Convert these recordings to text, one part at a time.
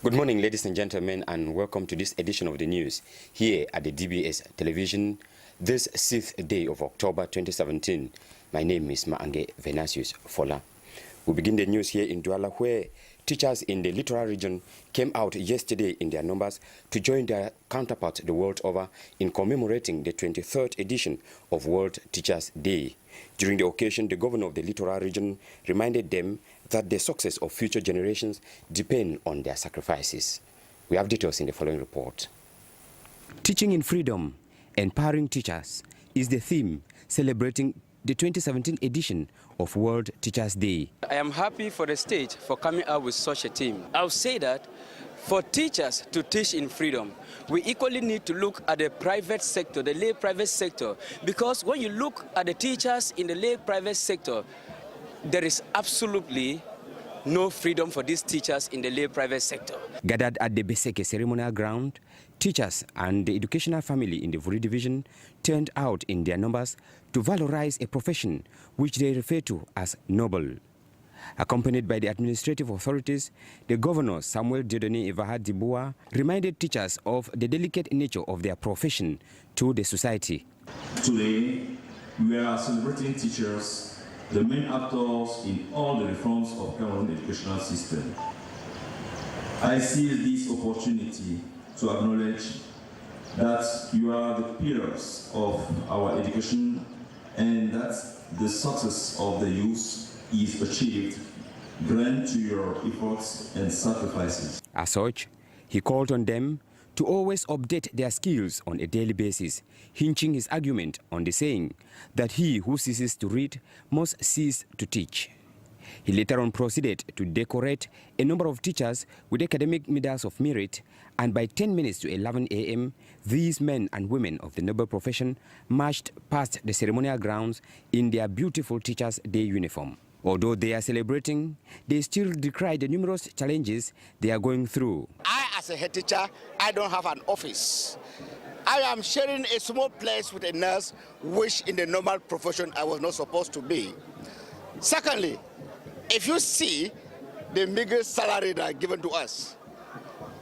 Good morning, ladies and gentlemen, and welcome to this edition of the news here at the DBS television this 6th day of October 2017. My name is Mahngeh Vernasius Fola. We begin the news here in Douala, where teachers in the littoral region came out yesterday in their numbers to join their counterparts the world over in commemorating the 23rd edition of World Teachers' Day. During the occasion, the governor of the littoral region reminded them that the success of future generations depend on their sacrifices. We have details in the following report. Teaching in Freedom, Empowering Teachers is the theme celebrating the 2017 edition of World Teachers' Day. I am happy for the state for coming out with such a theme. I'll say that for teachers to teach in freedom, we equally need to look at the private sector, the lay private sector, because when you look at the teachers in the lay private sector, there is absolutely no freedom for these teachers in the lay private sector. Gathered at the Beseke ceremonial ground, teachers and the educational family in the Vuri division turned out in their numbers to valorize a profession which they refer to as noble. Accompanied by the administrative authorities, the governor Samuel Dieudonné Evahad Diboua reminded teachers of the delicate nature of their profession to the society. Today, we are celebrating teachers, the main actors in all the reforms of Cameroon educational system. I seize this opportunity to acknowledge that you are the pillars of our education and that the success of the youth is achieved grant to your efforts and sacrifices. As such, he called on them to always update their skills on a daily basis, hinging his argument on the saying that he who ceases to read must cease to teach. He later on proceeded to decorate a number of teachers with academic medals of merit, and by 10 minutes to 11 a.m., these men and women of the noble profession marched past the ceremonial grounds in their beautiful Teachers' Day uniform. Although they are celebrating, they still decry the numerous challenges they are going through. As a head teacher, I don't have an office. I am sharing a small place with a nurse, which in the normal profession I was not supposed to be. Secondly, if you see the meager salary that are given to us,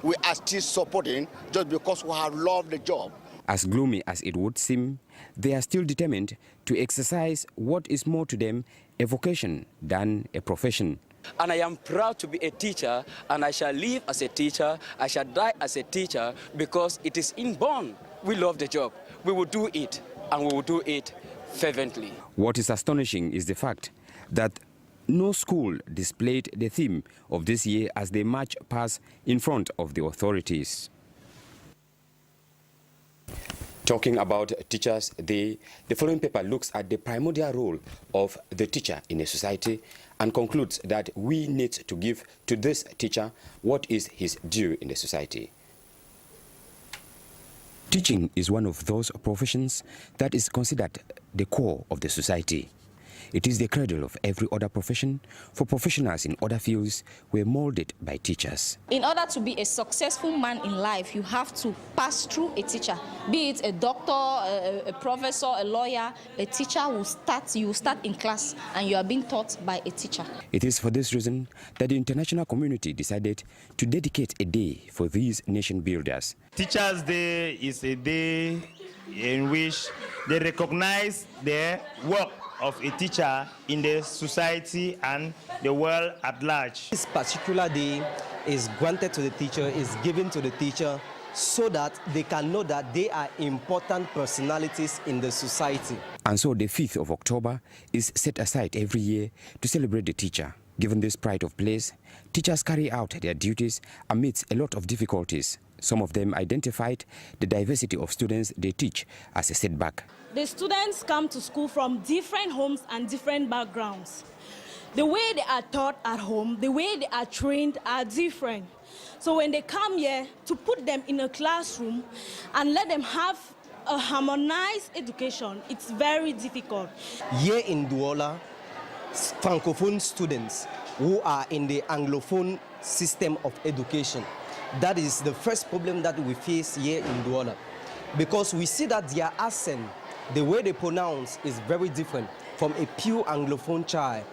we are still supporting just because we have loved the job. As gloomy as it would seem, they are still determined to exercise what is more to them a vocation than a profession. And I am proud to be a teacher, and I shall live as a teacher, I shall die as a teacher, because it is inborn. We love the job. We will do it, and we will do it fervently. What is astonishing is the fact that no school displayed the theme of this year as they march past in front of the authorities. Talking about Teachers' Day, the following paper looks at the primordial role of the teacher in a society and concludes that we need to give to this teacher what is his due in the society. Teaching is one of those professions that is considered the core of the society. It is the cradle of every other profession, for professionals in other fields were molded by teachers. In order to be a successful man in life, you have to pass through a teacher. Be it a doctor, a professor, a lawyer, a teacher you will start in class and you are being taught by a teacher. It is for this reason that the international community decided to dedicate a day for these nation builders. Teachers' Day is a day in which they recognize the work of a teacher in the society and the world at large. This particular day is granted to the teacher, is given to the teacher so that they can know that they are important personalities in the society. And so the 5th of October is set aside every year to celebrate the teacher. Given this pride of place, teachers carry out their duties amidst a lot of difficulties. Some of them identified the diversity of students they teach as a setback. The students come to school from different homes and different backgrounds. The way they are taught at home, the way they are trained are different. So when they come here, to put them in a classroom and let them have a harmonized education, it's very difficult. Here in Douala, Francophone students who are in the Anglophone system of education, that is the first problem that we face here in Douala, because we see that their accent, the way they pronounce, is very different from a pure Anglophone child.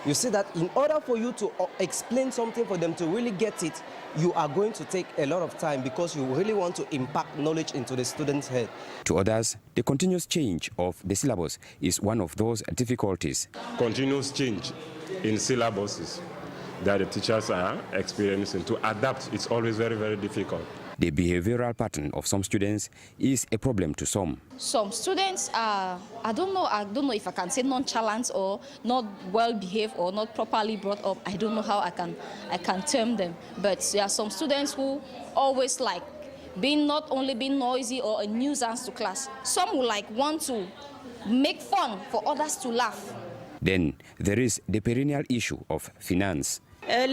You see that in order for you to explain something for them to really get it, you are going to take a lot of time because you really want to impact knowledge into the student's head. To others, the continuous change of the syllabus is one of those difficulties. Continuous change in syllabuses that the teachers are experiencing. To adapt, it's always very, very difficult. The behavioral pattern of some students is a problem to some. Some students are, I don't know if I can say nonchalant or not well behaved or not properly brought up. I don't know how I can term them. But there are some students who always like not only being noisy or a nuisance to class. Some will like want to make fun for others to laugh. Then there is the perennial issue of finance. The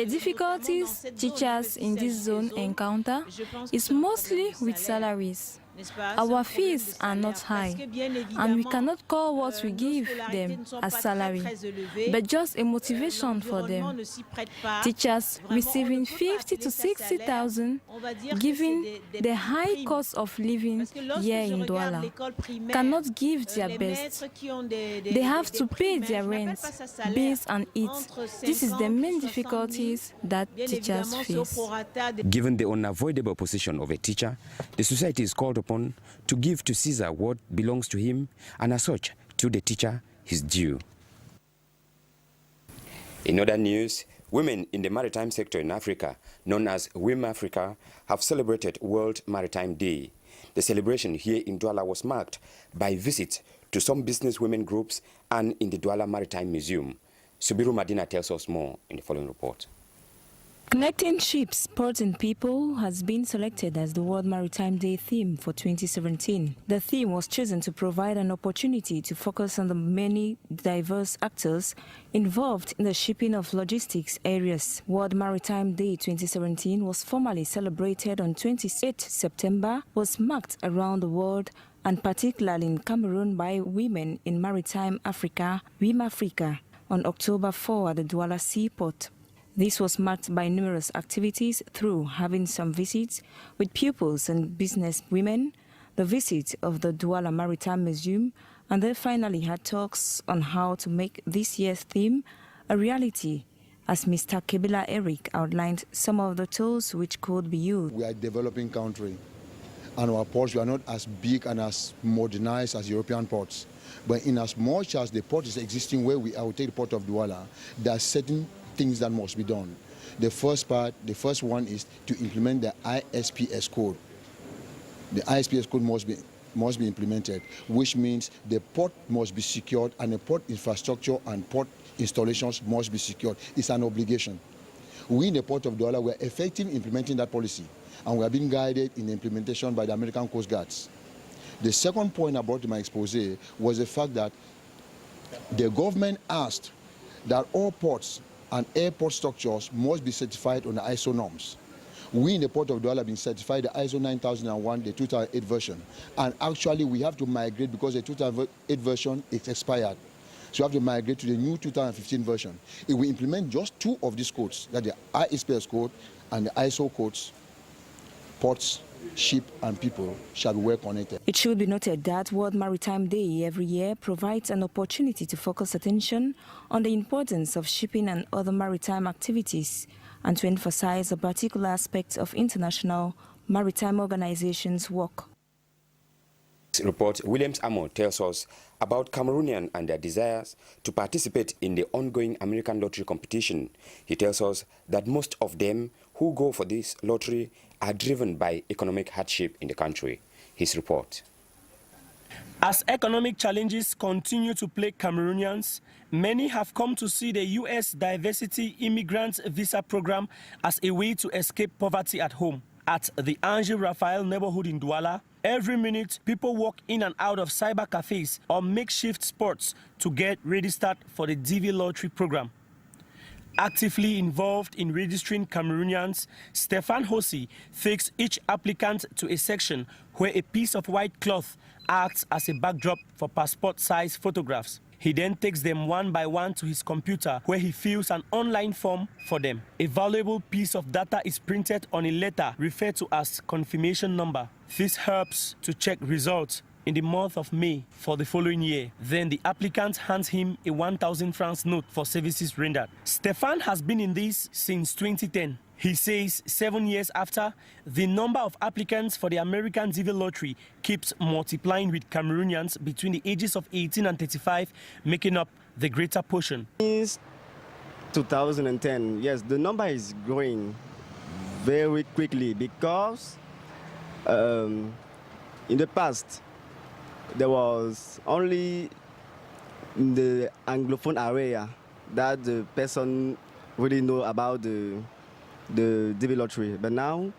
difficulties teachers in this zone encounter is mostly with salaries. Our fees are not high, and we cannot call what we give them a salary, but just a motivation for them. Teachers receiving 50 to 60,000, given the high cost of living here in Douala, cannot give their best. They have to pay their rent, bills and eat. This is the main difficulties that teachers face. Given the unavoidable position of a teacher, the society is called upon to give to Caesar what belongs to him, and as such, to the teacher his due. In other news, women in the maritime sector in Africa, known as WIM Africa, have celebrated World Maritime Day. The celebration here in Douala was marked by visits to some business women groups and in the Douala Maritime Museum. Subiru Madina tells us more in the following report. Connecting ships, ports and people has been selected as the World Maritime Day theme for 2017. The theme was chosen to provide an opportunity to focus on the many diverse actors involved in the shipping of logistics areas. World Maritime Day 2017 was formally celebrated on 28 September, was marked around the world and particularly in Cameroon by women in maritime Africa, WIM Africa, on October 4 at the Douala Seaport. This was marked by numerous activities through having some visits with pupils and business women, the visit of the Douala Maritime Museum, and they finally had talks on how to make this year's theme a reality, as Mr. Kebila Eric outlined some of the tools which could be used. We are a developing country, and our ports are not as big and as modernized as European ports. But in as much as the port is existing where we are, we take the port of Douala, there are certain things that must be done. The first one is to implement the ISPS code. The ISPS code must be implemented, which means the port must be secured and the port infrastructure and port installations must be secured. It's an obligation. We in the port of Douala were effective in implementing that policy, and we are being guided in the implementation by the American Coast Guards. The second point I brought to my expose was the fact that the government asked that all ports and airport structures must be certified on the ISO norms. We in the Port of Douala have been certified the ISO 9001, the 2008 version. And actually we have to migrate because the 2008 version is expired. So we have to migrate to the new 2015 version. If we implement just two of these codes, that the ISPS code and the ISO codes, ports, ship and people shall be well connected. It should be noted that World Maritime Day every year provides an opportunity to focus attention on the importance of shipping and other maritime activities and to emphasize a particular aspect of international maritime organizations' work. This report, Williams Amo tells us about Cameroonians and their desires to participate in the ongoing American lottery competition. He tells us that most of them who go for this lottery are driven by economic hardship in the country. His report. As economic challenges continue to plague Cameroonians, many have come to see the U.S. Diversity Immigrant Visa Program as a way to escape poverty at home. At the Ange Raphael neighborhood in Douala, every minute people walk in and out of cyber cafes or makeshift spots to get registered for the DV lottery program. Actively involved in registering Cameroonians, Stefan Hossi takes each applicant to a section where a piece of white cloth acts as a backdrop for passport-size photographs. He then takes them one by one to his computer where he fills an online form for them. A valuable piece of data is printed on a letter referred to as confirmation number. This helps to check results in the month of May for the following year. Then the applicant hands him a 1,000 francs note for services rendered. Stefan has been in this since 2010. He says 7 years after, the number of applicants for the American DV lottery keeps multiplying, with Cameroonians between the ages of 18 and 35 making up the greater portion. Since 2010, yes, the number is growing very quickly because in the past there was only in the Anglophone area that the person really know about the DV lottery, but now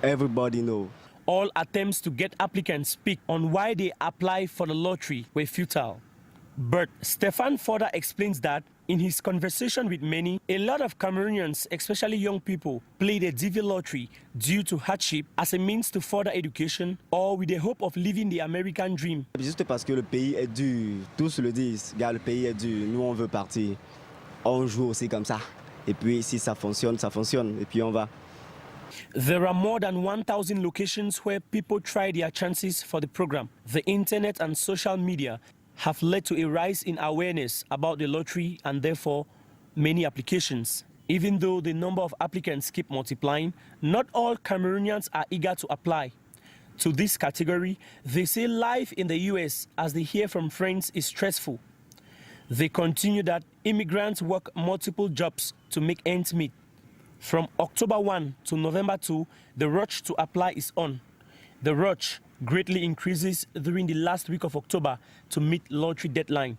everybody know. All attempts to get applicants speak on why they apply for the lottery were futile. But Stefan further explains that in his conversation with many, a lot of Cameroonians, especially young people, play the DV lottery due to hardship as a means to further education or with the hope of living the American dream. Juste parce que le pays est dur, tous le disent, gars, le pays est dur, nous on veut partir. On joue aussi comme ça. Et puis si ça fonctionne, et puis on va. There are more than 1,000 locations where people try their chances for the program. The internet and social media have led to a rise in awareness about the lottery and therefore many applications. Even though the number of applicants keep multiplying, not all Cameroonians are eager to apply. To this category, they say life in the US, as they hear from friends, is stressful. They continue that immigrants work multiple jobs to make ends meet. From October 1 to November 2, the rush to apply is on. The rush greatly increases during the last week of October to meet lottery deadline.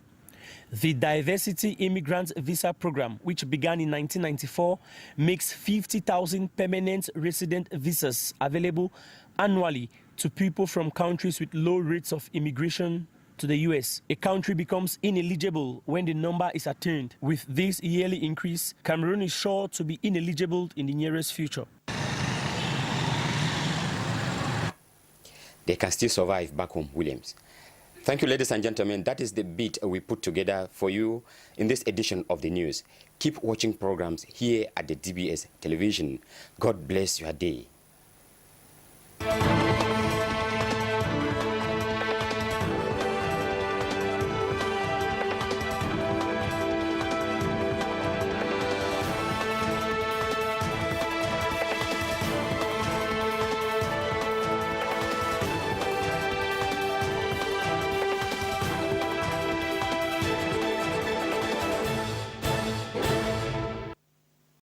The Diversity Immigrant Visa Program, which began in 1994, makes 50,000 permanent resident visas available annually to people from countries with low rates of immigration to the US. A country becomes ineligible when the number is attained. With this yearly increase, Cameroon is sure to be ineligible in the nearest future. They can still survive back home, Williams. Thank you, ladies and gentlemen. That is the beat we put together for you in this edition of the news. Keep watching programs here at the DBS television. God bless your day.